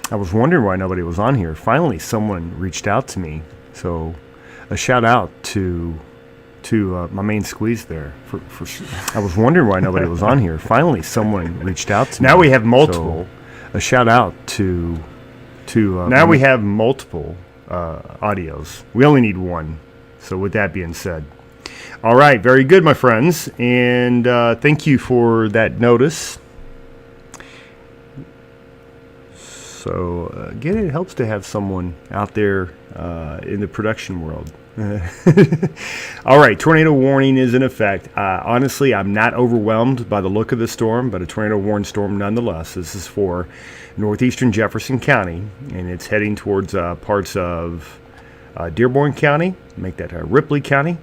I was wondering why nobody was on here. Finally, someone reached out to me. So, a shout out to my main squeeze there. I was wondering why nobody was on here. Finally, someone reached out to me. Now we have multiple. So, a shout out to now we have multiple audios. We only need one. So, with that being said, all right, very good, my friends, and thank you for that notice. So, again, it helps to have someone out there in the production world. All right, tornado warning is in effect. Honestly, I'm not overwhelmed by the look of the storm, but a tornado warning storm nonetheless. This is for northeastern Jefferson County, and it's heading towards parts of Dearborn County, make that Ripley County,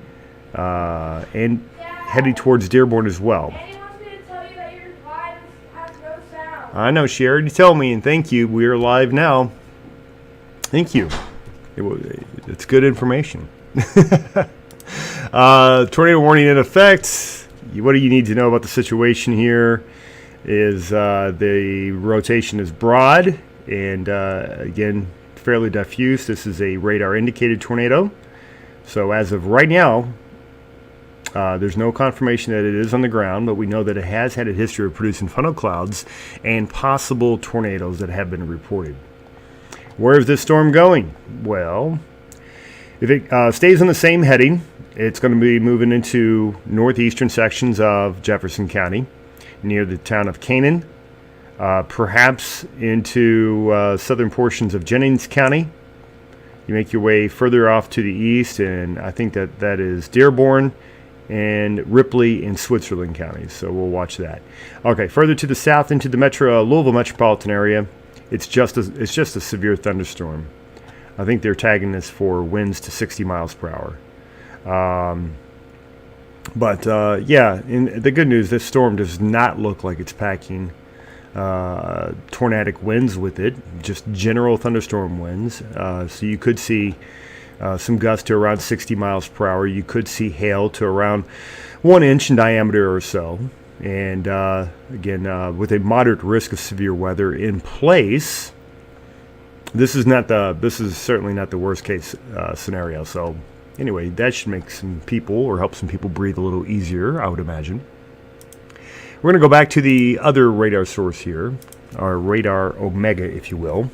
and heading towards Dearborn as well. I know, she already told me, and thank you. We are live now. Thank you. It's good information. Tornado warning in effect. What do you need to know about the situation here is the rotation is broad and, again, fairly diffuse. This is a radar-indicated tornado. So as of right now, there's no confirmation that it is on the ground, but we know that it has had a history of producing funnel clouds and possible tornadoes that have been reported. Where is this storm going? Well, if it stays on the same heading, it's going to be moving into northeastern sections of Jefferson County, near the town of Canaan, perhaps into southern portions of Jennings County. You make your way further off to the east, and I think that is Dearborn and Ripley in Switzerland counties, so we'll watch that. Okay, further to the south into the Louisville metropolitan area, it's just a severe thunderstorm. I think they're tagging this for winds to 60 miles per hour. Yeah, in the good news, this storm does not look like it's packing tornadic winds with it, just general thunderstorm winds. So you could see some gusts to around 60 miles per hour. You could see hail to around 1 inch in diameter or so. And again, with a moderate risk of severe weather in place, this is certainly not the worst case scenario. So anyway, that should make some people or help some people breathe a little easier, I would imagine. We're going to go back to the other radar source here, our radar Omega, if you will.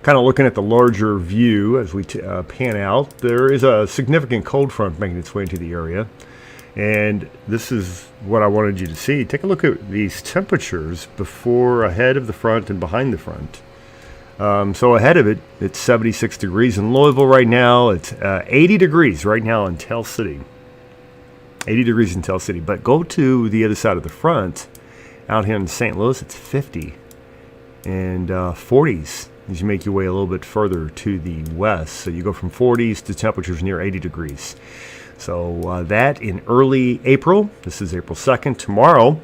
Kind of looking at the larger view as we pan out, there is a significant cold front making its way into the area. And this is what I wanted you to see. Take a look at these temperatures ahead of the front and behind the front. So ahead of it, it's 76 degrees in Louisville right now. It's 80 degrees right now in Tell City. 80 degrees in Tell City. But go to the other side of the front. Out here in St. Louis, it's 50 and 40s as you make your way a little bit further to the west. So you go from 40s to temperatures near 80 degrees. So that in early April. This is April 2nd. Tomorrow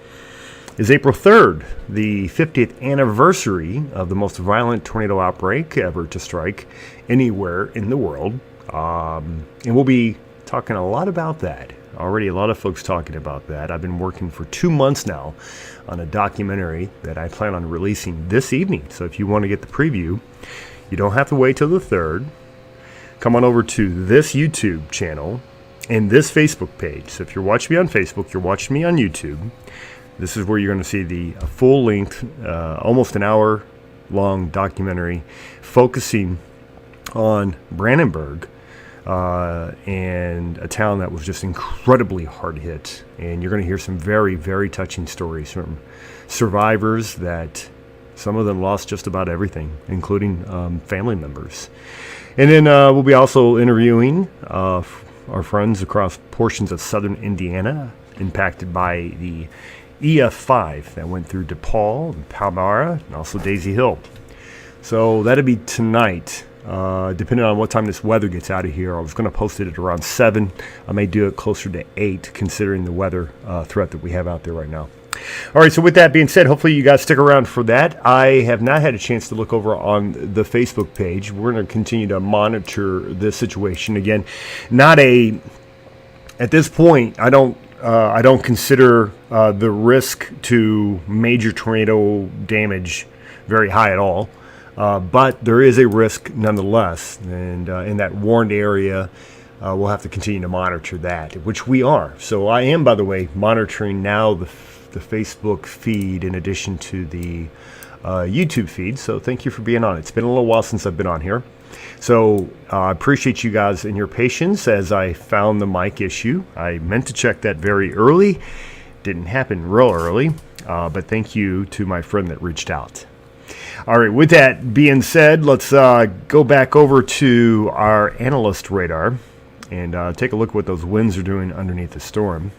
is April 3rd, the 50th anniversary of the most violent tornado outbreak ever to strike anywhere in the world. And we'll be talking a lot about that. Already a lot of folks talking about that. I've been working for 2 months now on a documentary that I plan on releasing this evening. So if you want to get the preview, you don't have to wait till the 3rd. Come on over to this YouTube channel and this Facebook page. So if you're watching me on Facebook, you're watching me on YouTube. This is where you're going to see the full-length, almost an hour-long documentary focusing on Brandenburg, and a town that was just incredibly hard hit. And you're going to hear some very, very touching stories from survivors that some of them lost just about everything, including family members. And then we'll be also interviewing our friends across portions of southern Indiana impacted by the EF5 that went through DePaul and Palmyra and also Daisy Hill. So that'll be tonight. Depending on what time this weather gets out of here, I was going to post it at around 7. I may do it closer to 8, considering the weather threat that we have out there right now. All right, so with that being said, hopefully you guys stick around for that. I have not had a chance to look over on the Facebook page. We're going to continue to monitor this situation. Again, at this point, I don't consider the risk to major tornado damage very high at all. But there is a risk nonetheless. And in that warned area, we'll have to continue to monitor that, which we are. So I am, by the way, monitoring now the Facebook feed in addition to the YouTube feed. So thank you for being on. It's been a little while since I've been on here. So I appreciate you guys and your patience as I found the mic issue. I meant to check that very early. Didn't happen real early, but thank you to my friend that reached out. All right, with that being said, let's go back over to our analyst radar and take a look at what those winds are doing underneath the storm.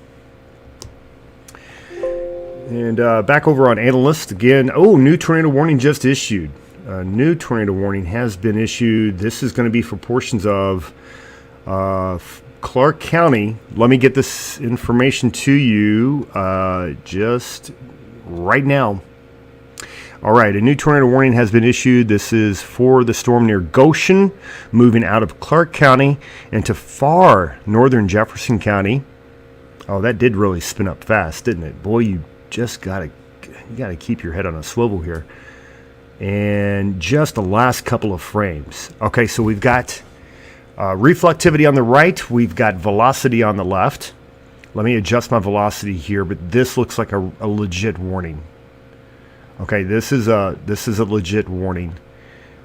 And back over on analyst again. Oh, new tornado warning just issued. A new tornado warning has been issued. This is going to be for portions of Clark County. Let me get this information to you just right now. All right, a new tornado warning has been issued. This is for the storm near Goshen, moving out of Clark County into far northern Jefferson County. Oh, that did really spin up fast, didn't it? Boy, you just gotta keep your head on a swivel here. And just the last couple of frames. Okay, so we've got reflectivity on the right. We've got velocity on the left. Let me adjust my velocity here, but this looks like a legit warning. Okay, this is a legit warning.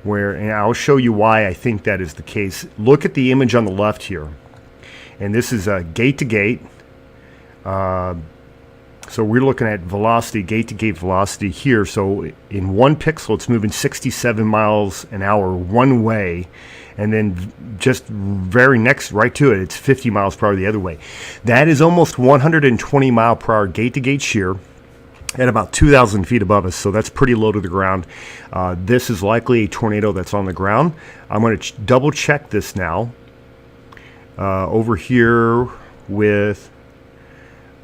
And I'll show you why I think that is the case. Look at the image on the left here, and this is gate to gate. So we're looking at velocity, gate-to-gate velocity here. So in 1 pixel, it's moving 67 miles an hour one way. And then just very next, right to it, it's 50 miles per hour the other way. That is almost 120 mile per hour gate-to-gate shear at about 2,000 feet above us. So that's pretty low to the ground. This is likely a tornado that's on the ground. I'm going to double check this now. Over here with...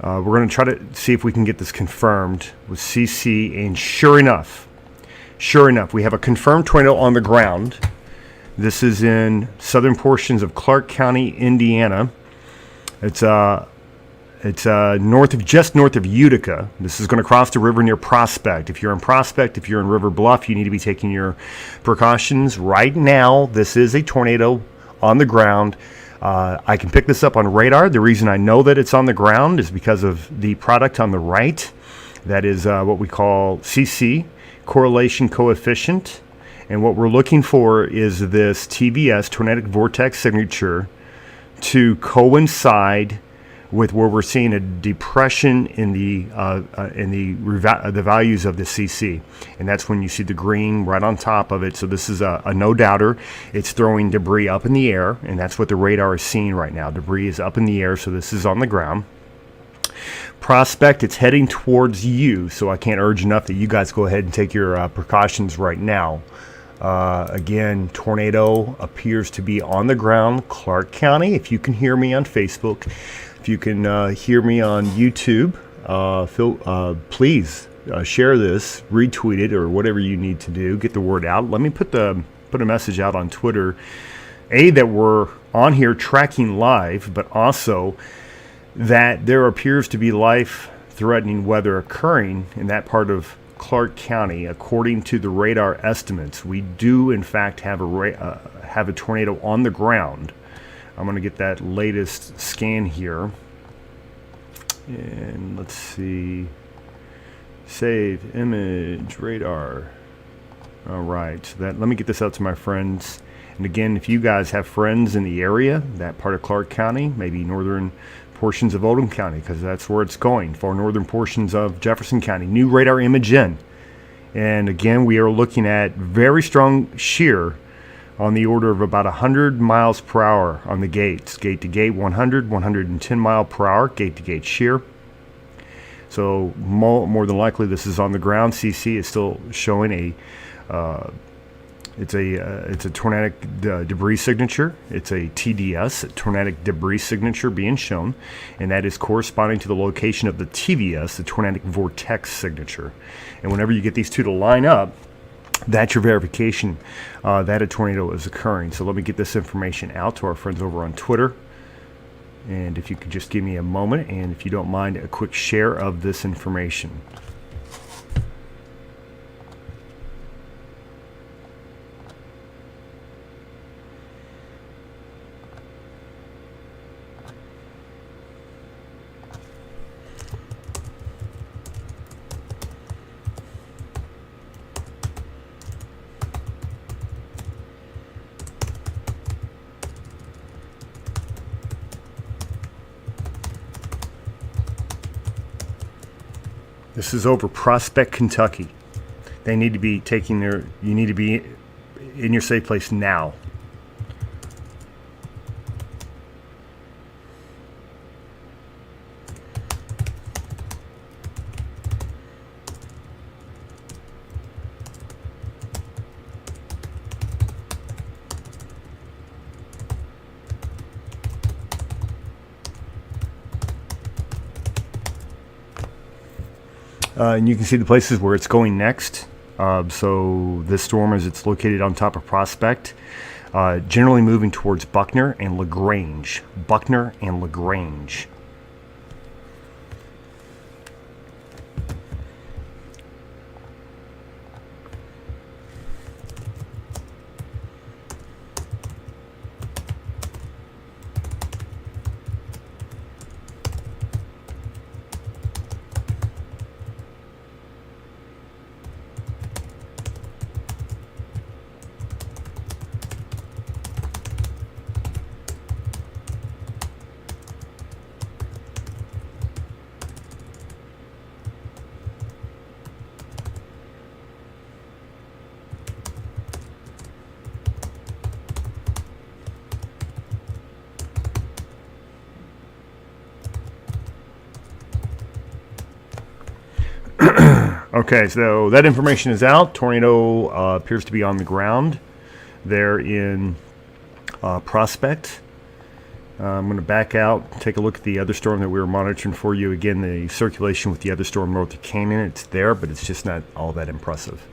we're going to try to see if we can get this confirmed with CC, and sure enough, we have a confirmed tornado on the ground. This is in southern portions of Clark County, Indiana. It's just north of Utica. This is going to cross the river near Prospect. If you're in Prospect, if you're in River Bluff, you need to be taking your precautions. Right now, this is a tornado on the ground. I can pick this up on radar. The reason I know that it's on the ground is because of the product on the right. That is what we call CC, correlation coefficient. And what we're looking for is this TVS, tornadic vortex signature, to coincide with where we're seeing a depression in the values of the CC, and that's when you see the green right on top of it. So this is a no doubter. It's throwing debris up in the air, and that's what the radar is seeing right now. Debris is up in the air, so this is on the ground. Prospect, it's heading towards you, so I can't urge enough that you guys go ahead and take your precautions right now. Again, tornado appears to be on the ground, Clark County. If you can hear me on Facebook, if you can hear me on YouTube, please share this, retweet it, or whatever you need to do. Get the word out. Let me put a message out on Twitter, that we're on here tracking live, but also that there appears to be life-threatening weather occurring in that part of Clark County. According to the radar estimates, we do in fact have a tornado on the ground. I'm going to get that latest scan here, and let's see, save image radar. All right, so let me get this out to my friends. And again, if you guys have friends in the area, that part of Clark County, maybe northern portions of Oldham County, because that's where it's going, for northern portions of Jefferson County, new radar image in. And again, we are looking at very strong shear on the order of about 100 miles per hour on the gates. Gate to gate, 110 mile per hour, gate to gate shear. So more than likely this is on the ground. CC is still showing it's a tornadic debris signature. It's a TDS, tornadic debris signature, being shown, and that is corresponding to the location of the TVS, the tornadic vortex signature. And whenever you get these two to line up, that's your verification that a tornado is occurring. So let me get this information out to our friends over on Twitter. And if you could just give me a moment, and if you don't mind, a quick share of this information. This is over Prospect, Kentucky. They need to be taking their, you need to be in your safe place now. And you can see the places where it's going next. So this storm, as it's located on top of Prospect, generally moving towards Buckner and LaGrange. Buckner and LaGrange. Okay, so that information is out. Tornado appears to be on the ground there in Prospect. I'm going to back out, take a look at the other storm that we were monitoring for you. Again, the circulation with the other storm north of Canyon, it's there, but it's just not all that impressive.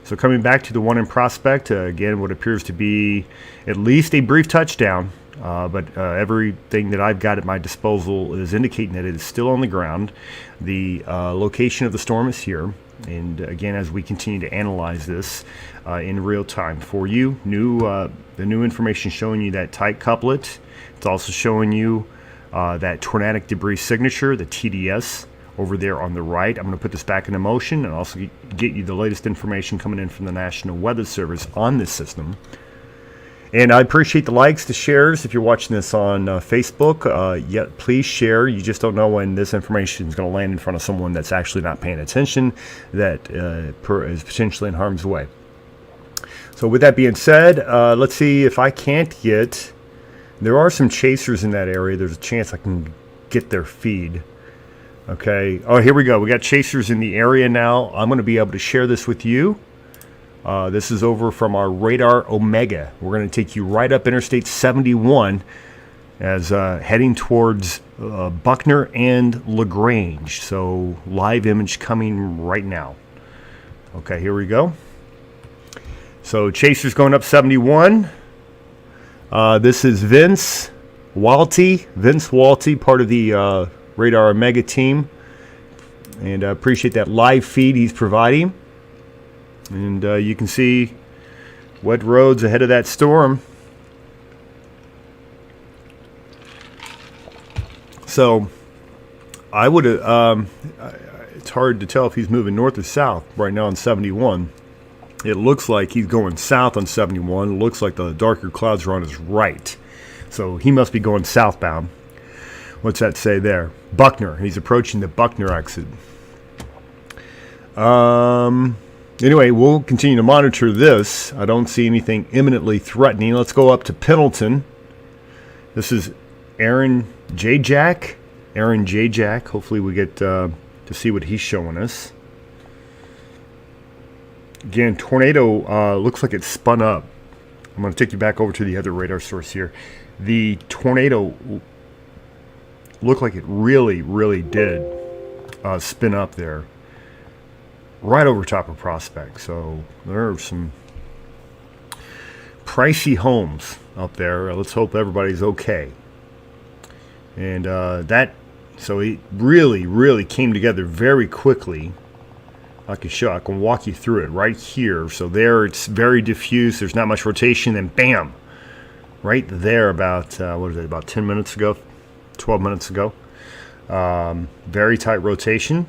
So coming back to the one in Prospect, again, what appears to be at least a brief touchdown, but everything that I've got at my disposal is indicating that it is still on the ground. The location of the storm is here. And again, as we continue to analyze this in real time for you, the new information showing you that tight couplet. It's also showing you that tornadic debris signature, the TDS, over there on the right. I'm going to put this back into motion and also get you the latest information coming in from the National Weather Service on this system. And I appreciate the likes, the shares. If you're watching this on Facebook, please share. You just don't know when this information is going to land in front of someone that's actually not paying attention, that is potentially in harm's way. So with that being said, let's see if I can't get... There are some chasers in that area. There's a chance I can get their feed. Okay. Oh, here we go. We got chasers in the area now. I'm going to be able to share this with you. This is over from our radar Omega. We're going to take you right up Interstate 71 as heading towards Buckner and LaGrange. So live image coming right now. Okay, here we go. So chasers going up 71. This is Vince Walty, part of the radar Omega team. And I appreciate that live feed he's providing. And you can see wet roads ahead of that storm. So I would it's hard to tell if he's moving north or south right now on 71. It looks like he's going south on 71. It looks like the darker clouds are on his right. So he must be going southbound. What's that say there? Buckner. He's approaching the Buckner exit. Anyway, we'll continue to monitor this. I don't see anything imminently threatening. Let's go up to Pendleton. This is Aaron J. Jack. Hopefully we get to see what he's showing us. Again, tornado looks like it spun up. I'm going to take you back over to the other radar source here. The tornado looked like it really, really did spin up there. Right over top of Prospect. So there are some pricey homes up there. Let's hope everybody's okay. And so it really, really came together very quickly. I can walk you through it right here. So there it's very diffuse. There's not much rotation. Then bam, right there about, about 10 minutes ago, 12 minutes ago. Very tight rotation.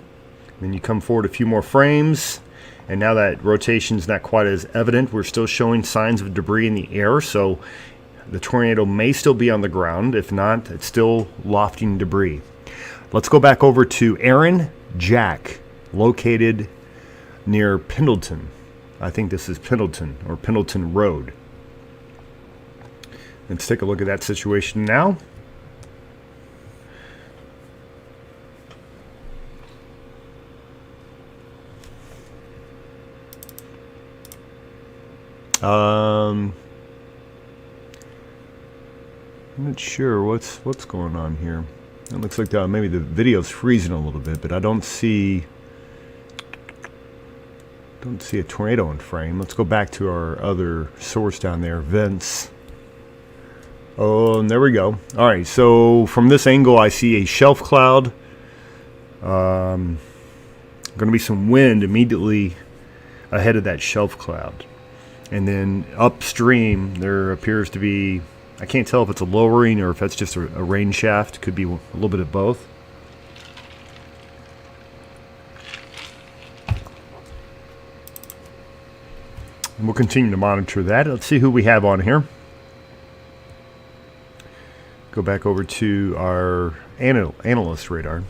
Then you come forward a few more frames, and now that rotation's not quite as evident. We're still showing signs of debris in the air, so the tornado may still be on the ground. If not, it's still lofting debris. Let's go back over to Aaron Jack. located near Pendleton. I think this is Pendleton or Pendleton Road. Let's take a look at that situation now. I'm not sure what's going on here. It looks like maybe the video's freezing a little bit, but I don't see a tornado in frame. Let's go back to our other source down there, vents. Oh, and there we go. All right, so from this angle, I see a shelf cloud. Going to be some wind immediately ahead of that shelf cloud. And then upstream, there appears to be, I can't tell if it's a lowering or if that's just a rain shaft. Could be a little bit of both. And we'll continue to monitor that. Let's see who we have on here. Go back over to our analyst radar.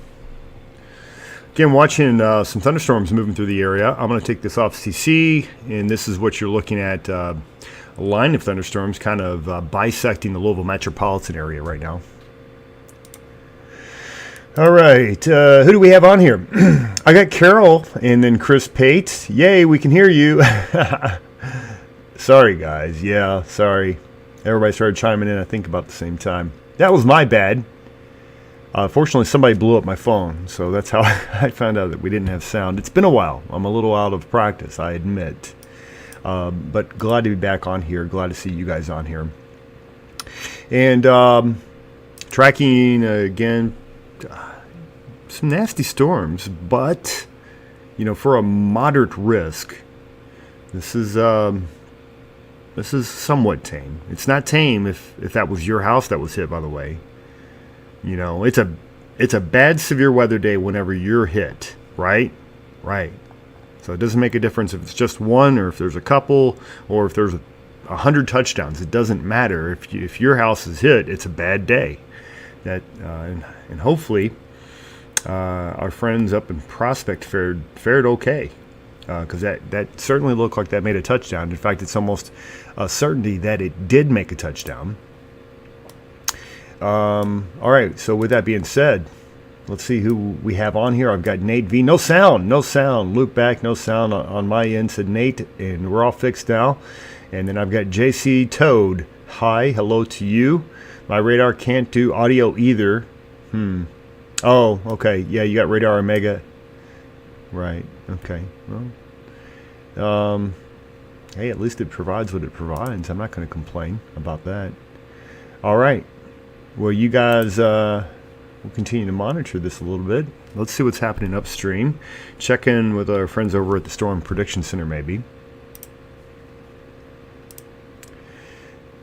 Again, watching some thunderstorms moving through the area. I'm going to take this off CC, and this is what you're looking at, a line of thunderstorms kind of bisecting the Louisville metropolitan area right now. All right, who do we have on here? I got Carol and then Chris Pate. Yay, we can hear you. Sorry, guys. Yeah, sorry. Everybody started chiming in, I think, about the same time. That was my bad. Fortunately, somebody blew up my phone, so that's how I found out that we didn't have sound. It's been a while. I'm a little out of practice, I admit. But glad to be back on here. Glad to see you guys on here. And tracking, again, some nasty storms, but, you know, for a moderate risk, this is somewhat tame. It's not tame if that was your house that was hit, by the way. You know, it's a bad severe weather day whenever you're hit, right? Right. So it doesn't make a difference if it's just one or if there's a couple or if there's 100 touchdowns. It doesn't matter. If your house is hit, it's a bad day. That and hopefully our friends up in Prospect fared okay. Because that certainly looked like that made a touchdown. In fact, it's almost a certainty that it did make a touchdown. All right, so with that being said, let's see who we have on here. I've got Nate V. No sound. Loop back, no sound on my end, said Nate, and we're all fixed now. And then I've got JC Toad. Hi, hello to you. My radar can't do audio either. Oh, okay. Yeah, you got Radar Omega. Right. Okay. Well, hey, at least it provides what it provides. I'm not going to complain about that. All right. Well, you guys will continue to monitor this a little bit. Let's see what's happening upstream. Check in with our friends over at the Storm Prediction Center, maybe.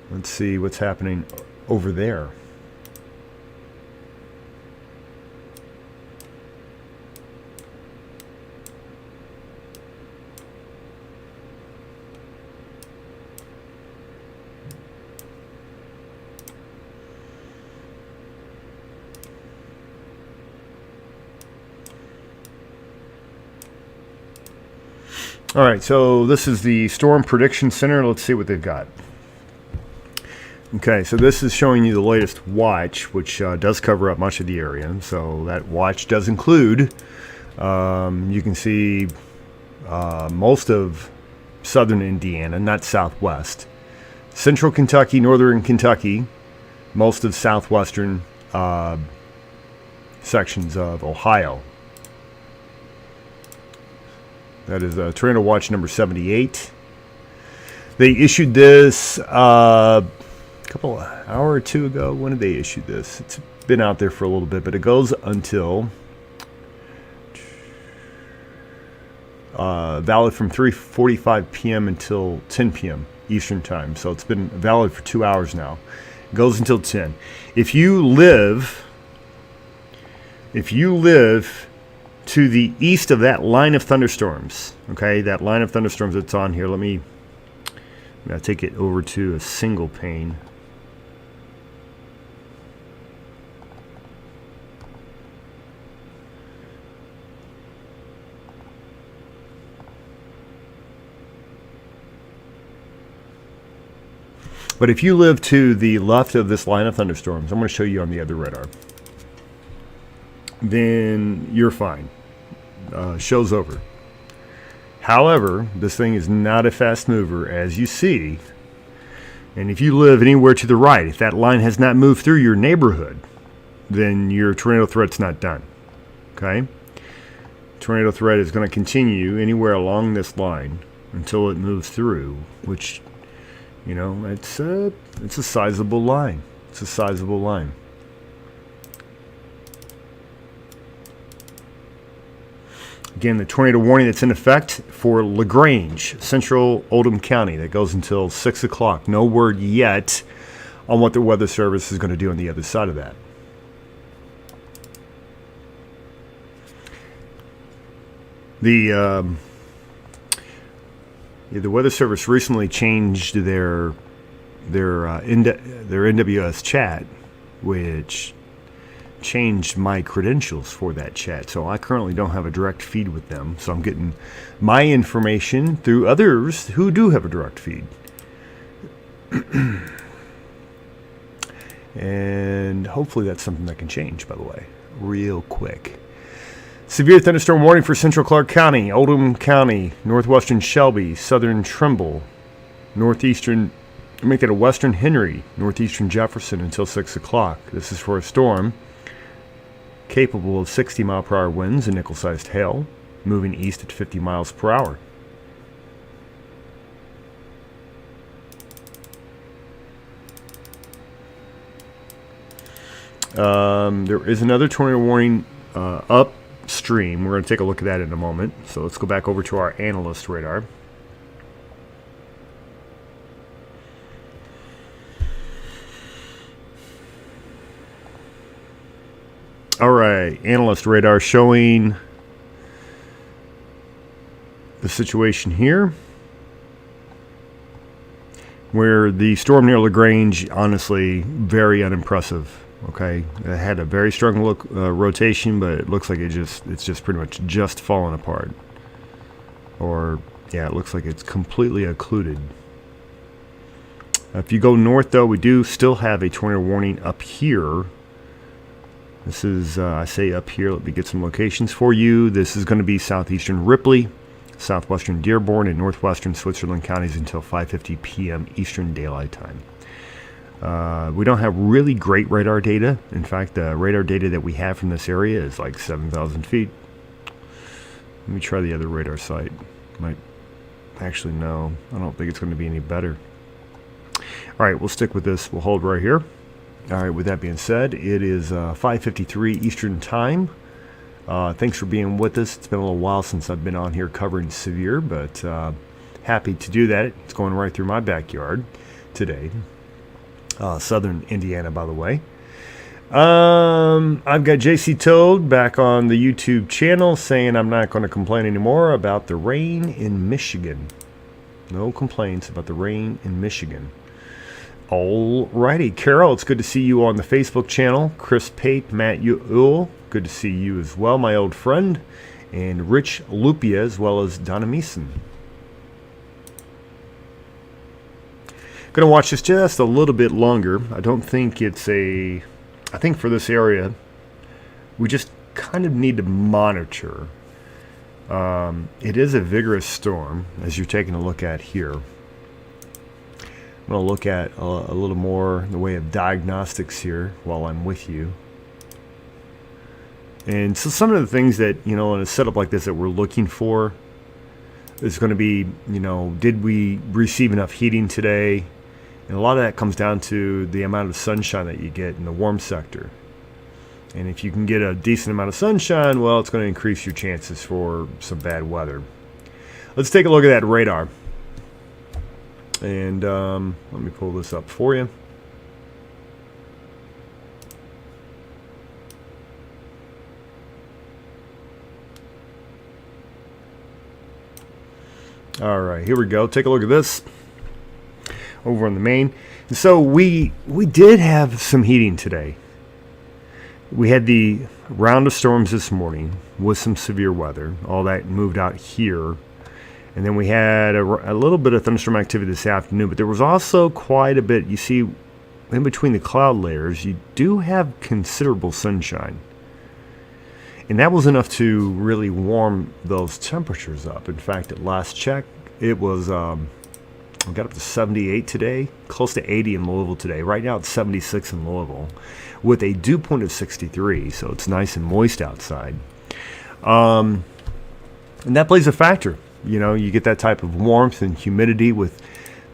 Let's see what's happening over there. All right, so this is the Storm Prediction Center. Let's see what they've got. Okay, so this is showing you the latest watch, which does cover up much of the area. So that watch does include, you can see most of southern Indiana, not southwest. Central Kentucky, northern Kentucky, most of southwestern sections of Ohio. That is Tornado Watch number 78. They issued this a couple hour or two ago. When did they issue this? It's been out there for a little bit, but it goes until valid from 3:45 p.m. until 10 p.m. Eastern time. So it's been valid for 2 hours now. It goes until 10. If you live to the east of that line of thunderstorms, okay, that line of thunderstorms that's on here, let me take it over to a single pane. But if you live to the left of this line of thunderstorms, I'm going to show you on the other radar, then you're fine. Show's over. However, this thing is not a fast mover, as you see. And if you live anywhere to the right, if that line has not moved through your neighborhood, then your tornado threat's not done. Okay? Tornado threat is going to continue anywhere along this line until it moves through, which, you know, it's a sizable line. It's a sizable line. Again, the tornado warning that's in effect for LaGrange, central Oldham County, that goes until 6 o'clock. No word yet on what the Weather Service is going to do on the other side of that. The Weather Service recently changed their NWS chat, which changed my credentials for that chat. So I currently don't have a direct feed with them. So I'm getting my information through others who do have a direct feed. And hopefully that's something that can change, by the way, real quick. Severe thunderstorm warning for central Clark County, Oldham County, northwestern Shelby, southern Trimble, northeastern, make that a western Henry, northeastern Jefferson until 6 o'clock. This is for a storm capable of 60-mile-per-hour winds and nickel-sized hail, moving east at 50 miles per hour. There is another tornado warning upstream. We're going to take a look at that in a moment. So let's go back over to our analyst radar. All right, analyst radar showing the situation here, where the storm near LaGrange, honestly, very unimpressive. Okay, it had a very strong rotation, but it looks like it's just pretty much just fallen apart. Or yeah, it looks like it's completely occluded. If you go north, though, we do still have a tornado warning up here. This is, I say up here, let me get some locations for you. This is going to be southeastern Ripley, southwestern Dearborn, and northwestern Switzerland counties until 5:50 p.m. Eastern Daylight Time. We don't have really great radar data. In fact, the radar data that we have from this area is like 7,000 feet. Let me try the other radar site. Actually, no, I don't think it's going to be any better. All right, we'll stick with this. We'll hold right here. All right, with that being said, it is 5:53 Eastern Time. Thanks for being with us. It's been a little while since I've been on here covering severe, but happy to do that. It's going right through my backyard today. Southern Indiana, by the way. I've got JC Toad back on the YouTube channel saying I'm not going to complain anymore about the rain in Michigan. No complaints about the rain in Michigan. Alrighty, Carol, it's good to see you on the Facebook channel. Chris Pate, Matt Ewell, good to see you as well, my old friend. And Rich Lupia, as well as Donna Meeson. Going to watch this just a little bit longer. I don't think it's I think for this area, we just kind of need to monitor. It is a vigorous storm, as you're taking a look at here. I'm going to look at a little more in the way of diagnostics here while I'm with you. And so some of the things that, you know, in a setup like this that we're looking for is going to be, you know, did we receive enough heating today? And a lot of that comes down to the amount of sunshine that you get in the warm sector. And if you can get a decent amount of sunshine, well, it's going to increase your chances for some bad weather. Let's take a look at that radar. And let me pull this up for you. All right, here we go. Take a look at this over on the main. And so we did have some heating today. We had the round of storms this morning with some severe weather. All that moved out here. And then we had a little bit of thunderstorm activity this afternoon, but there was also quite a bit. You see, in between the cloud layers, you do have considerable sunshine. And that was enough to really warm those temperatures up. In fact, at last check, it was, we got up to 78 today, close to 80 in Louisville today. Right now it's 76 in Louisville with a dew point of 63, so it's nice and moist outside. And that plays a factor. You know, you get that type of warmth and humidity with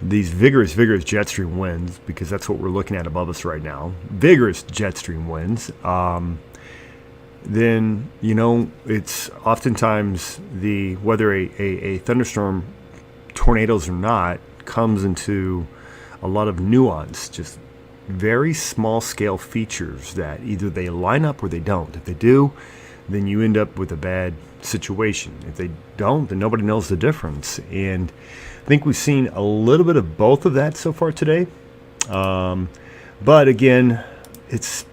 these vigorous jet stream winds, because that's what we're looking at above us right now. Vigorous jet stream winds. Then, you know, it's oftentimes whether a thunderstorm, tornadoes or not, comes into a lot of nuance, just very small scale features that either they line up or they don't. If they do, then you end up with a bad situation. If they don't, then nobody knows the difference. And I think we've seen a little bit of both of that so far today. But again, it's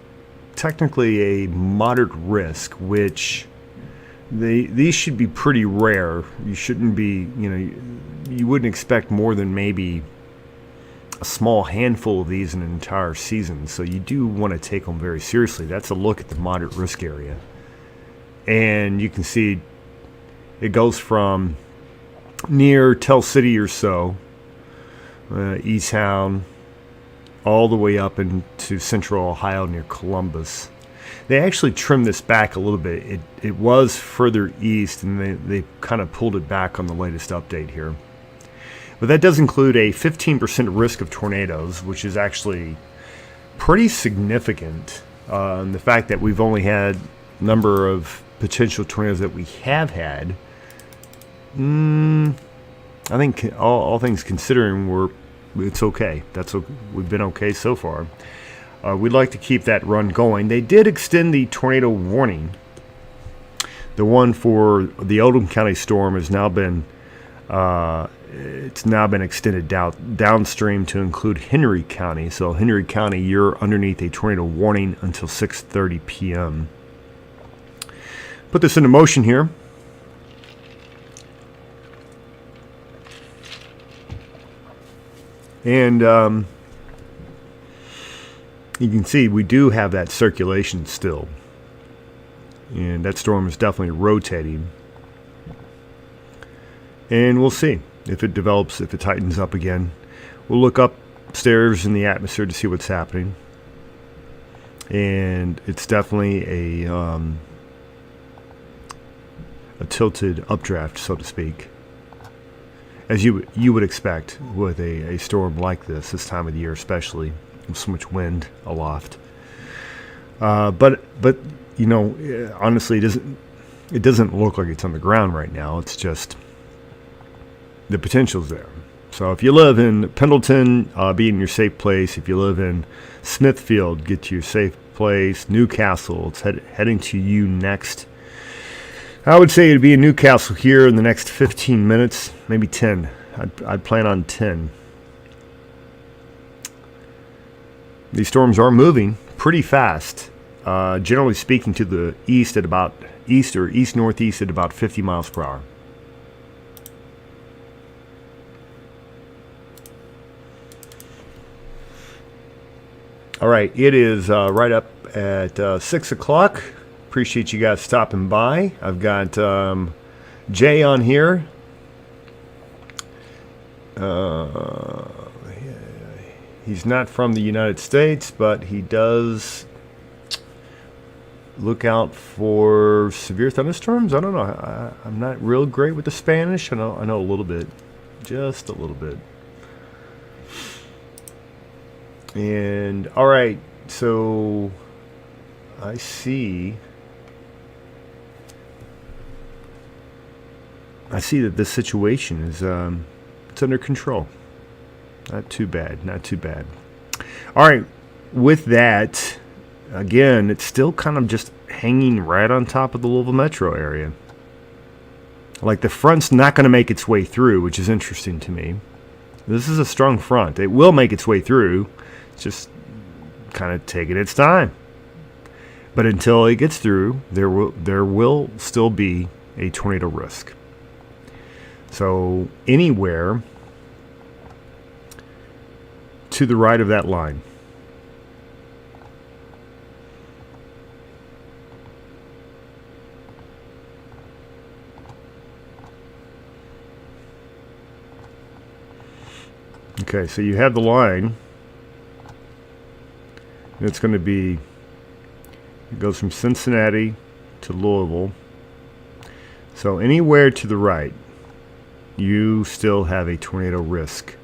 technically a moderate risk, which these should be pretty rare. You shouldn't be, you know, you wouldn't expect more than maybe a small handful of these in an entire season. So you do want to take them very seriously. That's a look at the moderate risk area. And you can see it goes from near Tell City or so, Easttown, all the way up into central Ohio near Columbus. They actually trimmed this back a little bit. It was further east, and they kind of pulled it back on the latest update here. But that does include a 15% risk of tornadoes, which is actually pretty significant. The fact that we've only had a number of potential tornadoes that we have had, I think all things considering, it's okay. We've been okay so far. We'd like to keep that run going. They did extend the tornado warning. The one for the Oldham County storm has now been extended downstream to include Henry County. So Henry County, you're underneath a tornado warning until 6:30 p.m. Put this into motion here. And you can see we do have that circulation still. And that storm is definitely rotating. And we'll see if it develops, if it tightens up again. We'll look upstairs in the atmosphere to see what's happening. And it's definitely a tilted updraft, so to speak, as you would expect with a storm like this time of the year, especially with so much wind aloft. But you know, honestly, it doesn't look like it's on the ground right now. It's just the potential's there. So if you live in Pendleton, be in your safe place. If you live in Smithfield, get to your safe place. Newcastle, it's heading to you next. I would say it'd be in Newcastle here in the next 15 minutes, maybe 10. I'd plan on 10. These storms are moving pretty fast. Generally speaking, to the east at about east or east-northeast at about 50 miles per hour. All right, it is right up at 6 o'clock. Appreciate you guys stopping by. I've got Jay on here. He's not from the United States, but he does look out for severe thunderstorms. I don't know. I'm not real great with the Spanish. I know a little bit, just a little bit. And all right, so I see that this situation is it's under control. Not too bad. All right, with that, again, it's still kind of just hanging right on top of the Louisville metro area. Like the front's not going to make its way through, which is interesting to me. This is a strong front. It will make its way through. It's just kind of taking its time. But until it gets through, there will still be a tornado risk. So anywhere to the right of that line. Okay, so you have the line. It's going to be, it goes from Cincinnati to Louisville. So anywhere to the right, you still have a tornado risk.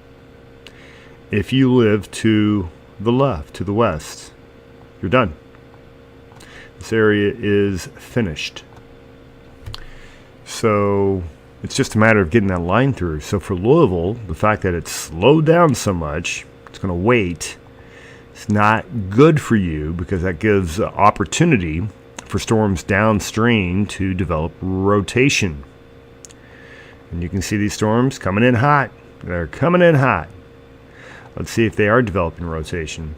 If you live to the left, to the west, you're done. This area is finished. So it's just a matter of getting that line through. So for Louisville, the fact that it's slowed down so much, it's going to wait. It's not good for you because that gives opportunity for storms downstream to develop rotation. And you can see these storms coming in hot. They're coming in hot. Let's see if they are developing rotation.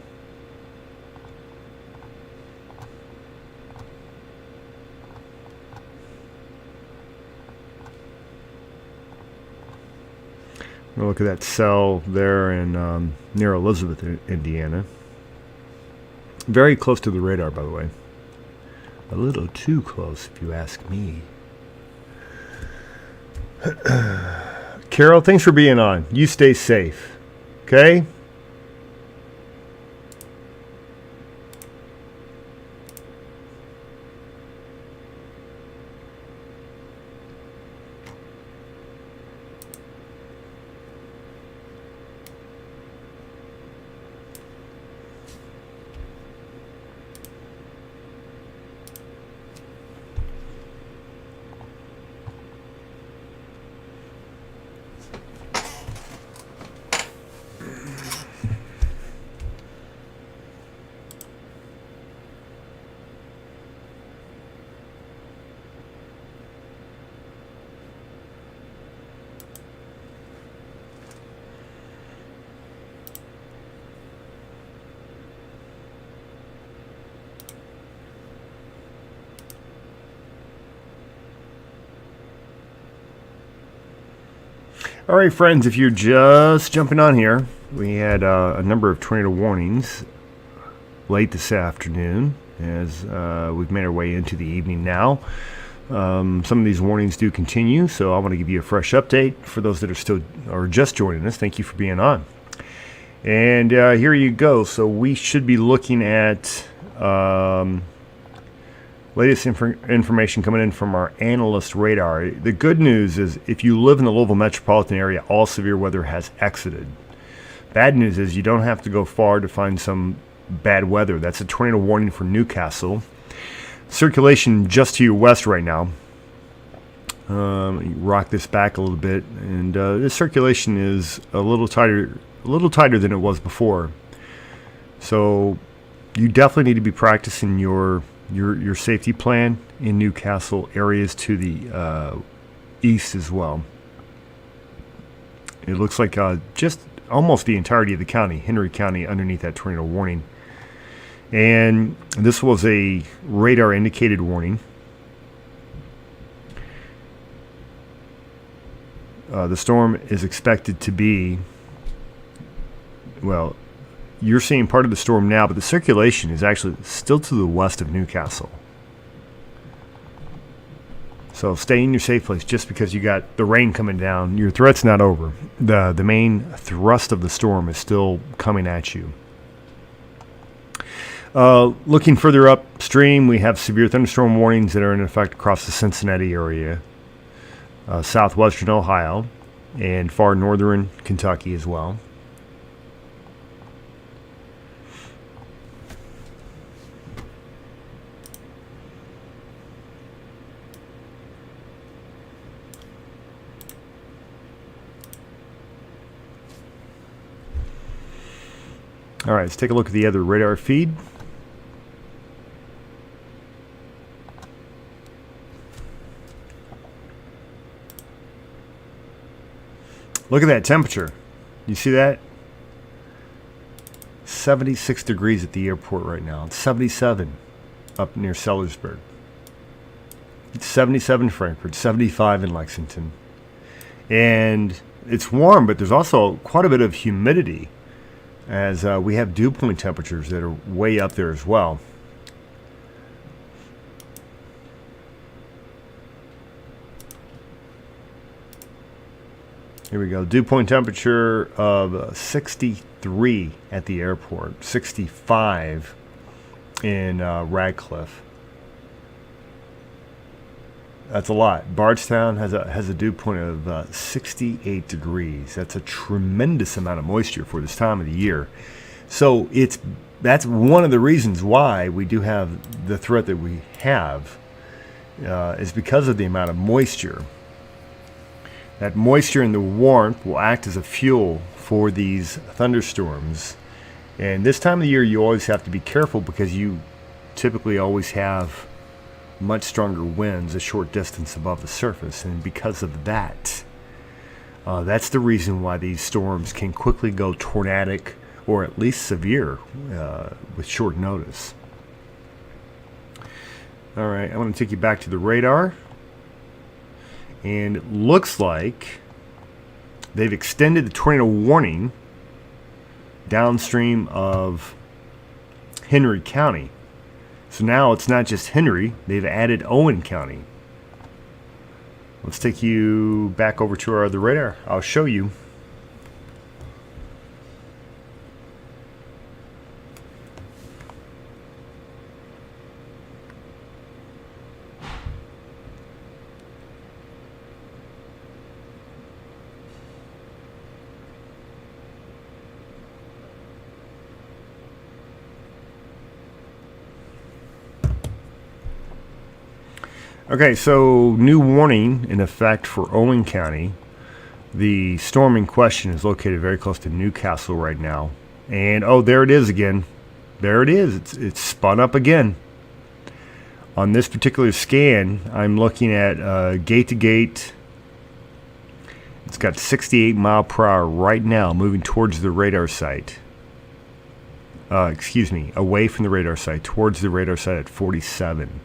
Look at that cell there in near Elizabeth, Indiana. Very close to the radar, by the way. A little too close, if you ask me. Carol, thanks for being on. You stay safe. Okay? All right, friends, if you're just jumping on here, we had a number of tornado warnings late this afternoon as we've made our way into the evening now. Some of these warnings do continue, so I want to give you a fresh update for those that are still or just joining us. Thank you for being on. And here you go. So we should be looking at latest information coming in from our analyst radar. The good news is if you live in the Louisville metropolitan area, all severe weather has exited. Bad news is you don't have to go far to find some bad weather. That's a tornado warning for Newcastle. Circulation just to your west right now. Rock this back a little bit, and this circulation is a little tighter than it was before. So you definitely need to be practicing your safety plan in Newcastle areas to the east as well. It looks like just almost the entirety of the county, Henry County, underneath that tornado warning. And this was a radar indicated warning. The storm is expected to be, well, you're seeing part of the storm now, but the circulation is actually still to the west of Newcastle. So stay in your safe place. Just because you got the rain coming down, your threat's not over. The main thrust of the storm is still coming at you. Looking further upstream, we have severe thunderstorm warnings that are in effect across the Cincinnati area, southwestern Ohio, and far northern Kentucky as well. All right, let's take a look at the other radar feed. Look at that temperature. You see that? 76 degrees at the airport right now. It's 77 up near Sellersburg. It's 77 in Frankfurt, 75 in Lexington. And it's warm, but there's also quite a bit of humidity, as we have dew point temperatures that are way up there as well. Here we go. Dew point temperature of 63 at the airport, 65 in Radcliffe. That's a lot. Bardstown has a dew point of 68 degrees. That's a tremendous amount of moisture for this time of the year. So that's one of the reasons why we do have the threat that we have, is because of the amount of moisture. That moisture and the warmth will act as a fuel for these thunderstorms. And this time of the year, you always have to be careful because you typically always have much stronger winds a short distance above the surface. And because of that, that's the reason why these storms can quickly go tornadic or at least severe with short notice. All right, I want to take you back to the radar. And it looks like they've extended the tornado warning downstream of Henry County. So now it's not just Henry, they've added Owen County. Let's take you back over to our other radar. I'll show you. Okay, so new warning in effect for Owen County. The storm in question is located very close to Newcastle right now. And, oh, there it is again. There it is. It's spun up again. On this particular scan, I'm looking at gate to gate. It's got 68 mile per hour right now, moving towards the radar site. Away from the radar site, towards the radar site at 47.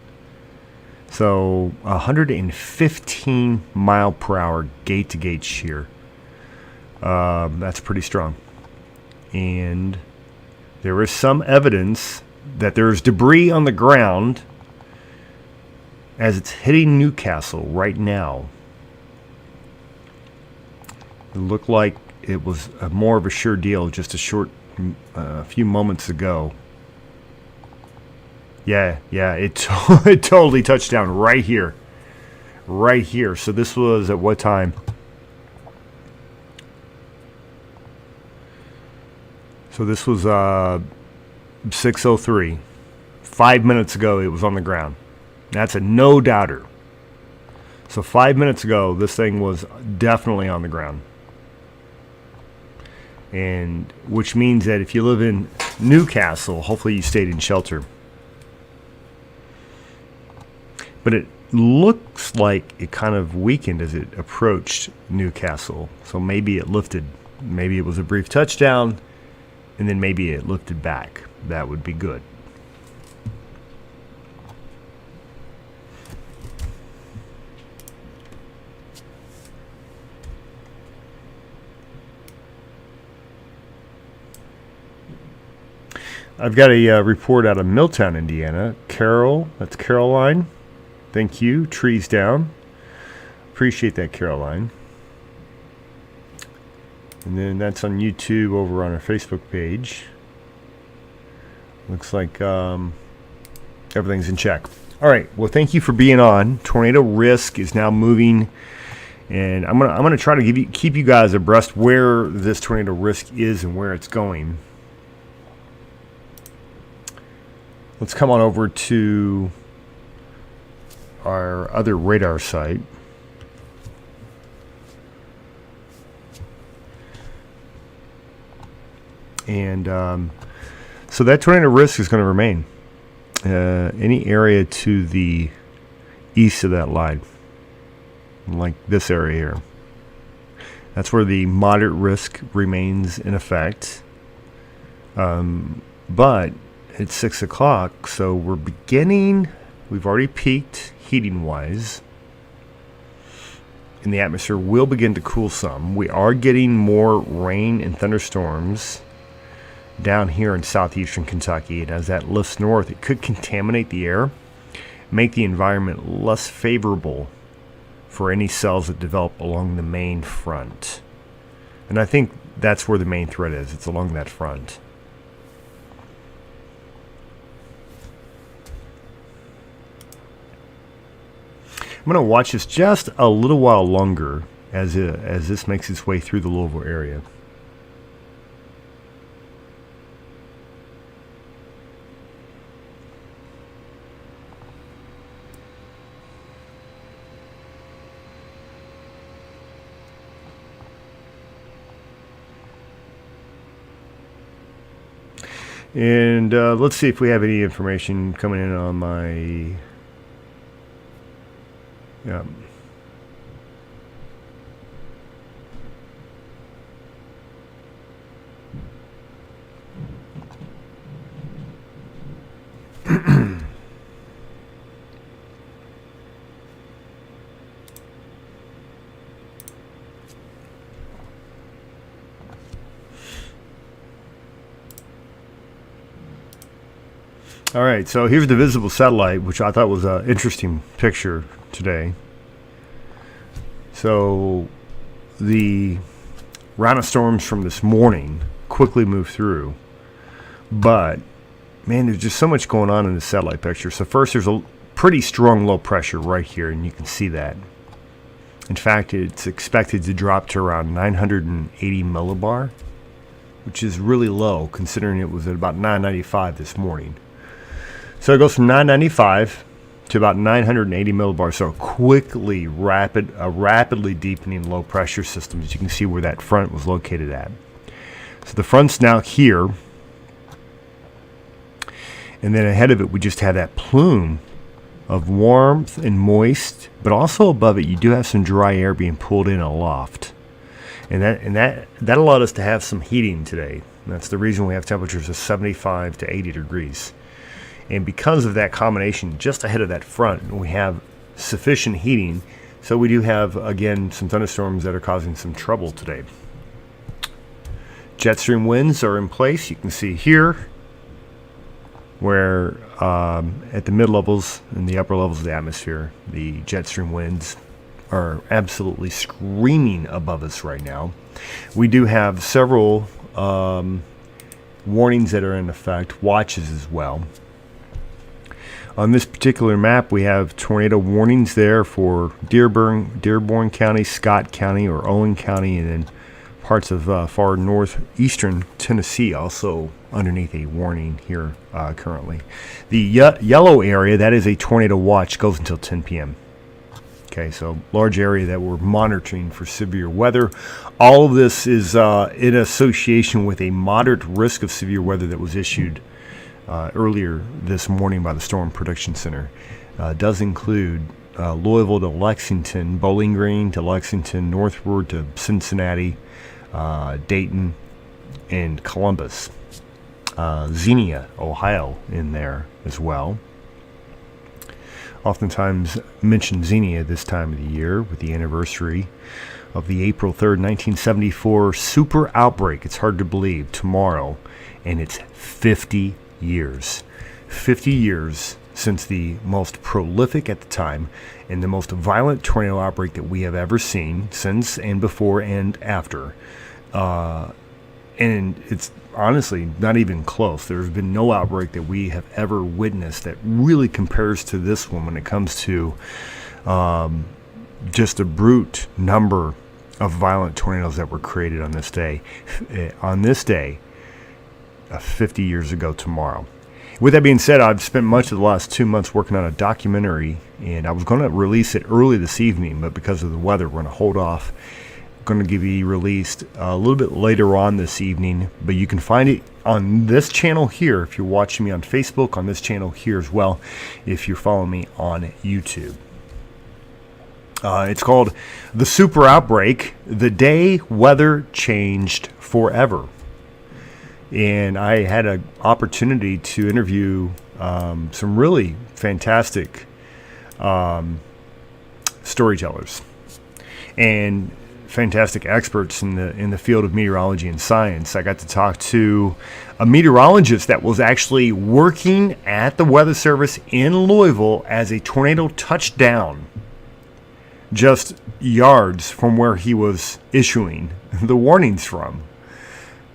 So 115 mile per hour gate to gate shear. That's pretty strong. And there is some evidence that there is debris on the ground as it's hitting Newcastle right now. It looked like it was more of a sure deal just a few moments ago. Yeah, it totally touched down right here. Right here. So this was at what time? So this was 6:03. 5 minutes ago it was on the ground. That's a no doubter. So 5 minutes ago this thing was definitely on the ground. And which means that if you live in Newcastle, hopefully you stayed in shelter. But it looks like it kind of weakened as it approached Newcastle. So maybe it lifted. Maybe it was a brief touchdown, and then maybe it lifted back. That would be good. I've got a report out of Milltown, Indiana. Carol, that's Caroline. Thank you. Trees down. Appreciate that, Caroline. And then that's on YouTube over on our Facebook page. Looks like everything's in check. All right. Well, thank you for being on. Tornado risk is now moving, and I'm gonna try to keep you guys abreast where this tornado risk is and where it's going. Let's come on over to our other radar site. And so that tornado risk is going to remain. Any area to the east of that line, like this area here, that's where the moderate risk remains in effect. But it's 6 o'clock, so we've already peaked heating wise, in the atmosphere will begin to cool some. We are getting more rain and thunderstorms down here in southeastern Kentucky, and as that lifts north, it could contaminate the air, make the environment less favorable for any cells that develop along the main front. And I think that's where the main threat is. It's along that front. I'm going to watch this just a little while longer as this makes its way through the Louisville area. And let's see if we have any information coming in on my... Yeah. All right, so here's the visible satellite, which I thought was an interesting picture today. So the round of storms from this morning quickly moved through, but man, there's just so much going on in the satellite picture. So first, there's a pretty strong low pressure right here, and you can see that. In fact, it's expected to drop to around 980 millibar, which is really low considering it was at about 995 this morning. So it goes from 995 to about 980 millibars. So a rapidly deepening low pressure system, as you can see where that front was located at. So the front's now here, and then ahead of it we just have that plume of warmth and moist, but also above it you do have some dry air being pulled in aloft, and that allowed us to have some heating today. And that's the reason we have temperatures of 75 to 80 degrees. And because of that combination, just ahead of that front, we have sufficient heating. So we do have, again, some thunderstorms that are causing some trouble today. Jet stream winds are in place. You can see here where at the mid-levels and the upper levels of the atmosphere, the jet stream winds are absolutely screaming above us right now. We do have several warnings that are in effect, watches as well. On this particular map, we have tornado warnings there for Dearborn County, Scott County, or Owen County, and then parts of far northeastern Tennessee also underneath a warning here currently. The yellow area, that is a tornado watch, goes until 10 p.m. Okay, so large area that we're monitoring for severe weather. All of this is in association with a moderate risk of severe weather that was issued earlier this morning by the Storm Prediction Center. Does include Louisville to Lexington, Bowling Green to Lexington, northward to Cincinnati, Dayton, and Columbus. Xenia, Ohio in there as well. Oftentimes mention Xenia this time of the year with the anniversary of the April 3rd, 1974 super outbreak. It's hard to believe, tomorrow, and it's 50 years. 50 years since the most prolific at the time and the most violent tornado outbreak that we have ever seen since and before and after. And it's honestly not even close. There's been no outbreak that we have ever witnessed that really compares to this one when it comes to just a brute number of violent tornadoes that were created on this day. On this day, 50 years ago tomorrow. With that being said, I've spent much of the last 2 months working on a documentary, and I was going to release it early this evening, but because of the weather, we're going to hold off. Going to be released a little bit later on this evening, but you can find it on this channel here if you're watching me on Facebook, on this channel here as well if you're following me on YouTube. It's called The Super Outbreak, The Day Weather Changed Forever. And I had an opportunity to interview some really fantastic storytellers. and fantastic experts in the field of meteorology and science. I got to talk to a meteorologist that was actually working at the Weather Service in Louisville as a tornado touched down just yards from where he was issuing the warnings from.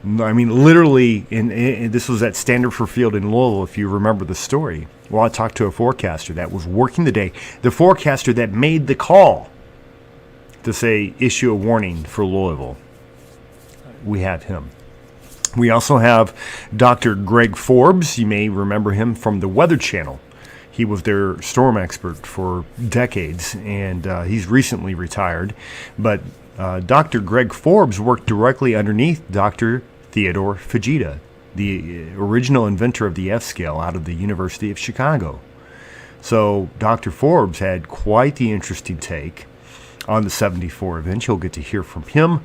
I mean, literally, this was at Standard Field in Louisville, if you remember the story. Well, I talked to a forecaster that was working the day, the forecaster that made the call to say issue a warning for Louisville. We have him. We also have Dr. Greg Forbes. You may remember him from the Weather Channel. He was their storm expert for decades, and he's recently retired. But Dr. Greg Forbes worked directly underneath Dr. Theodore Fujita, the original inventor of the F-scale out of the University of Chicago. So Dr. Forbes had quite the interesting take on the 74 event. You'll get to hear from him.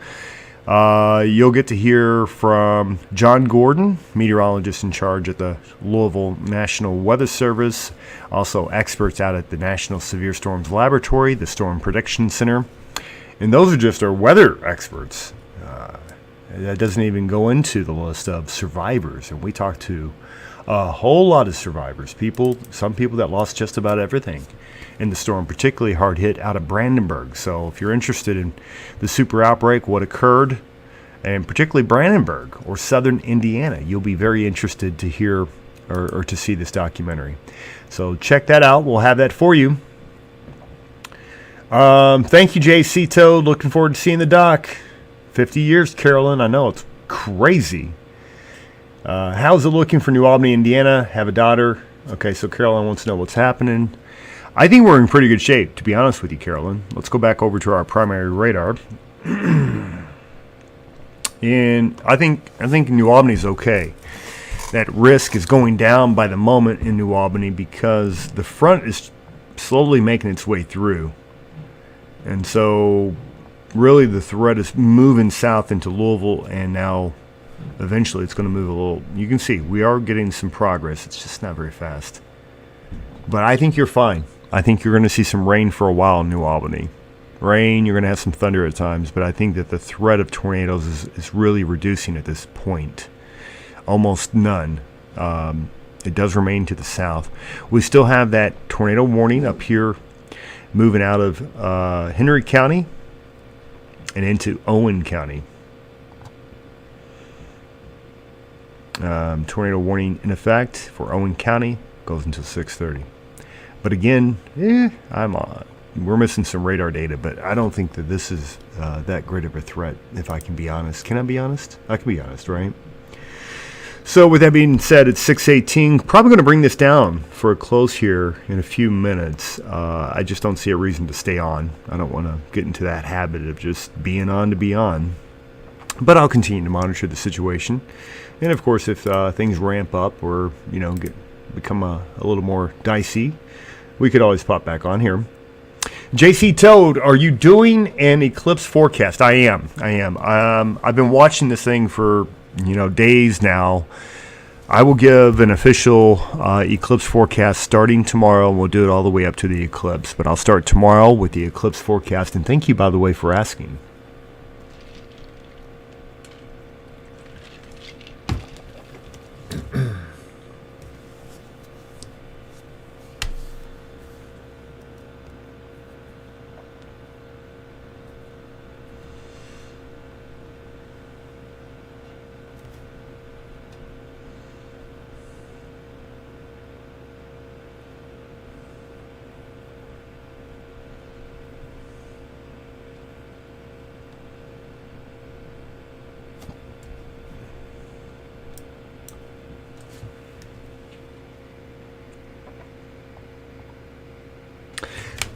You'll get to hear from John Gordon, meteorologist in charge at the Louisville National Weather Service, also experts out at the National Severe Storms Laboratory, the Storm Prediction Center. And those are just our weather experts. That doesn't even go into the list of survivors. And we talked to a whole lot of survivors, some people that lost just about everything in the storm, particularly hard hit out of Brandenburg. So if you're interested in the super outbreak, what occurred, and particularly Brandenburg or southern Indiana, you'll be very interested to hear or to see this documentary. So check that out. We'll have that for you. Thank you, J.C. Toad. Looking forward to seeing the doc. 50 years, Carolyn. I know, it's crazy. How's it looking for New Albany, Indiana? Have a daughter. Okay, so Carolyn wants to know what's happening. I think we're in pretty good shape, to be honest with you, Carolyn. Let's go back over to our primary radar. And I think New Albany's okay. That risk is going down by the moment in New Albany because the front is slowly making its way through. And so really the threat is moving south into Louisville, and now eventually it's going to move a little. You can see we are getting some progress. It's just not very fast. But I think you're fine. I think you're going to see some rain for a while in New Albany. Rain, you're going to have some thunder at times, but I think that the threat of tornadoes is really reducing at this point. Almost none. It does remain to the south. We still have that tornado warning up here moving out of Henry County and into Owen County. Tornado warning in effect for Owen County goes until 6:30. But again, we're missing some radar data, but I don't think that this is that great of a threat, if I can be honest. Can I be honest? I can be honest, right? So with that being said, it's 6:18. Probably going to bring this down for a close here in a few minutes. I just don't see a reason to stay on. I don't want to get into that habit of just being on to be on. But I'll continue to monitor the situation. And of course, if things ramp up or become a little more dicey, we could always pop back on here. JC Toad, are you doing an eclipse forecast? I am. I've been watching this thing for days now. I will give an official eclipse forecast starting tomorrow, and we'll do it all the way up to the eclipse. But I'll start tomorrow with the eclipse forecast. And thank you, by the way, for asking.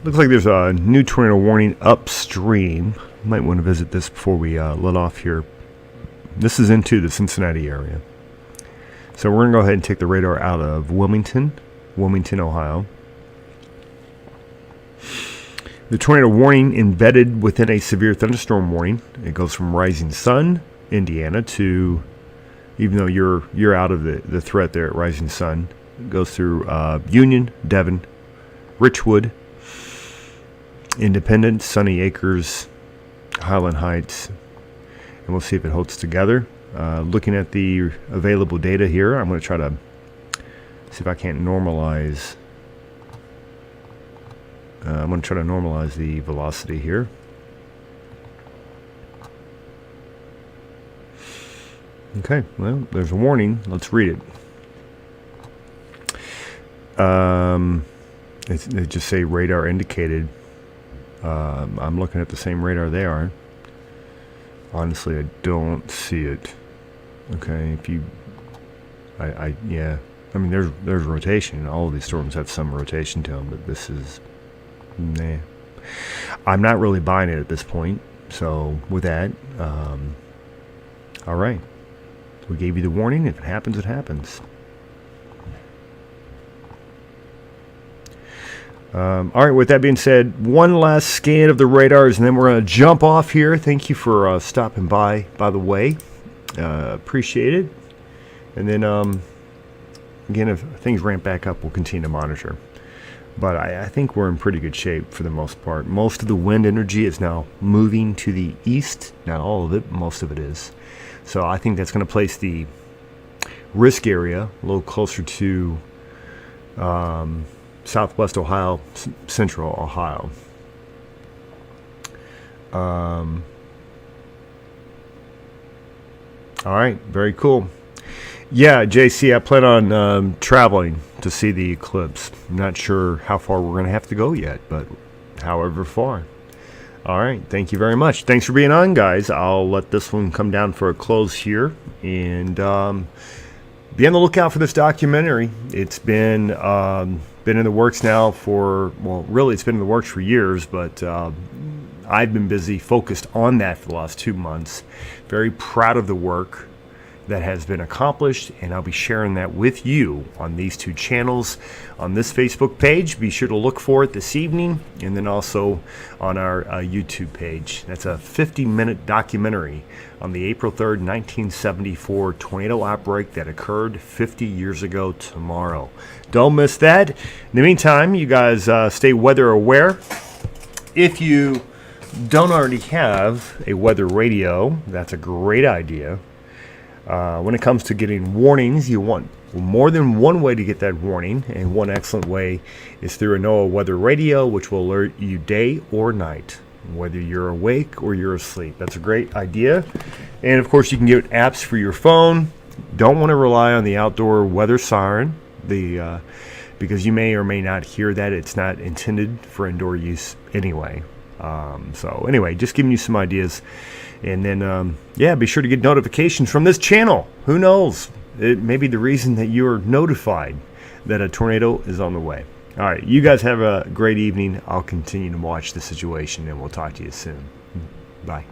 Looks like there's a new tornado warning upstream. Might want to visit this before we let off here. This is into the Cincinnati area. So we're going to go ahead and take the radar out of Wilmington, Ohio. The tornado warning embedded within a severe thunderstorm warning. It goes from Rising Sun, Indiana, to, even though you're out of the threat there at Rising Sun, it goes through Union, Devon, Richwood, Independence, Sunny Acres, Highland Heights, and we'll see if it holds together. Looking at the available data here, I'm going to try to see if I can't normalize. I'm going to try to normalize the velocity here. Okay, well, there's a warning. Let's read it. They just say radar indicated. I'm looking at the same radar they are. Honestly, I don't see it. Okay, if you, yeah. I mean, there's rotation. All of these storms have some rotation to them, but this is, nah. I'm not really buying it at this point. So with that, all right. We gave you the warning. If it happens, it happens. All right, with that being said, one last scan of the radars, and then we're going to jump off here. Thank you for stopping by the way. Appreciate it. And then, again, if things ramp back up, we'll continue to monitor. But I think we're in pretty good shape for the most part. Most of the wind energy is now moving to the east. Not all of it, most of it is. So I think that's going to place the risk area a little closer to southwest Ohio, central Ohio. All right, very cool. Yeah, JC, I plan on traveling to see the eclipse. I'm not sure how far we're going to have to go yet, but however far. All right, thank you very much. Thanks for being on, guys. I'll let this one come down for a close here, and be on the lookout for this documentary. It's been in the works now for, well, really it's been in the works for years, but I've been busy focused on that for the last 2 months. Very proud of the work that has been accomplished, and I'll be sharing that with you on these 2 channels, on this Facebook page. Be sure to look for it this evening, and then also on our YouTube page. That's a 50-minute documentary on the April 3rd, 1974 tornado outbreak that occurred 50 years ago tomorrow. Don't miss that. In the meantime, you guys stay weather aware. If you don't already have a weather radio, that's a great idea. When it comes to getting warnings, you want more than one way to get that warning, and one excellent way is through a NOAA weather radio, which will alert you day or night, whether you're awake or you're asleep. That's a great idea. And of course, you can get apps for your phone. Don't want to rely on the outdoor weather siren, because you may or may not hear that. It's not intended for indoor use anyway. So anyway, just giving you some ideas. And then, yeah, be sure to get notifications from this channel. Who knows? It may be the reason that you're notified that a tornado is on the way. All right, you guys have a great evening. I'll continue to watch the situation, and we'll talk to you soon. Bye.